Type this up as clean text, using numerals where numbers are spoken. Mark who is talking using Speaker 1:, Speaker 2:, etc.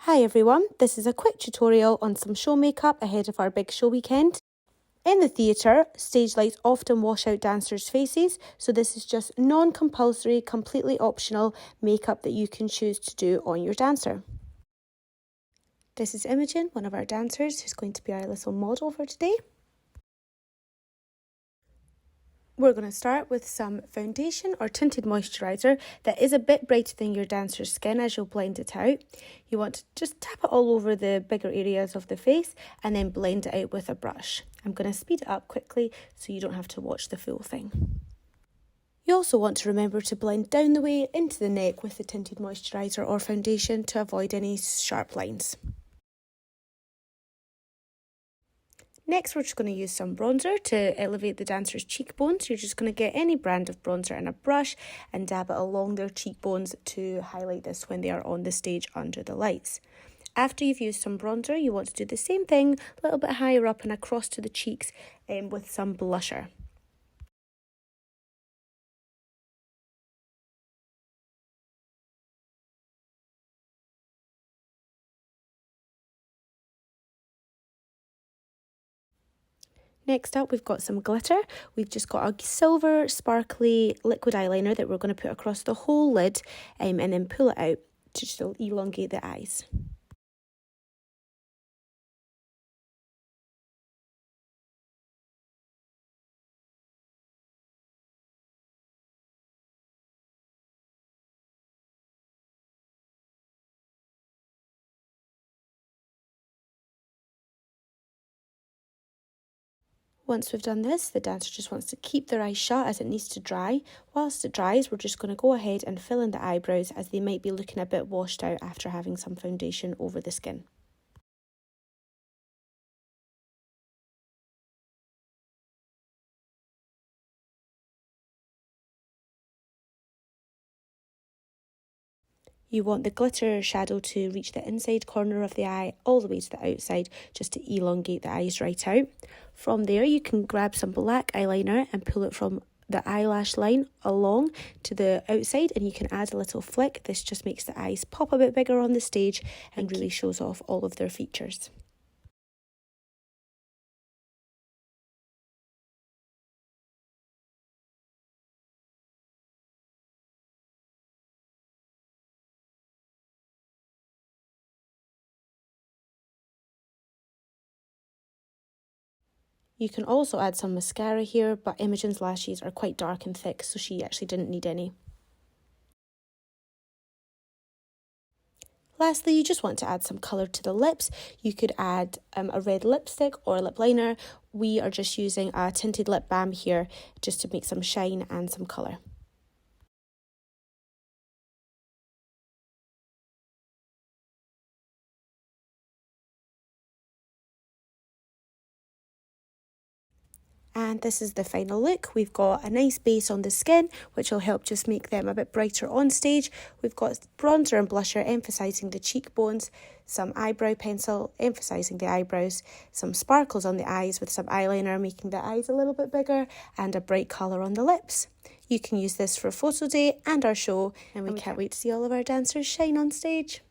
Speaker 1: Hi everyone, this is a quick tutorial on some show makeup ahead of our big show weekend. In the theatre, stage lights often wash out dancers' faces, so this is just non-compulsory, completely optional makeup that you can choose to do on your dancer. This is Imogen, one of our dancers, who's going to be our little model for today. We're going to start with some foundation or tinted moisturiser that is a bit brighter than your dancer's skin as you'll blend it out. You want to just tap it all over the bigger areas of the face and then blend it out with a brush. I'm going to speed it up quickly so you don't have to watch the full thing. You also want to remember to blend down the way into the neck with the tinted moisturiser or foundation to avoid any sharp lines. Next, we're just going to use some bronzer to elevate the dancer's cheekbones. You're just going to get any brand of bronzer and a brush and dab it along their cheekbones to highlight this when they are on the stage under the lights. After you've used some bronzer, you want to do the same thing a little bit higher up and across to the cheeks with some blusher. Next up, we've got some glitter. We've just got a silver sparkly liquid eyeliner that we're going to put across the whole lid and then pull it out to just elongate the eyes. Once we've done this, the dancer just wants to keep their eyes shut as it needs to dry. Whilst it dries, we're just going to go ahead and fill in the eyebrows as they might be looking a bit washed out after having some foundation over the skin. You want the glitter shadow to reach the inside corner of the eye all the way to the outside just to elongate the eyes right out. From there, you can grab some black eyeliner and pull it from the eyelash line along to the outside and you can add a little flick. This just makes the eyes pop a bit bigger on the stage and really shows off all of their features. You can also add some mascara here, but Imogen's lashes are quite dark and thick, so she actually didn't need any. Lastly, you just want to add some colour to the lips. You could add a red lipstick or lip liner. We are just using a tinted lip balm here just to make some shine and some colour. And this is the final look. We've got a nice base on the skin, which will help just make them a bit brighter on stage. We've got bronzer and blusher emphasising the cheekbones, some eyebrow pencil emphasising the eyebrows, some sparkles on the eyes with some eyeliner making the eyes a little bit bigger, and a bright colour on the lips. You can use this for photo day and our show, and we can't wait to see all of our dancers shine on stage.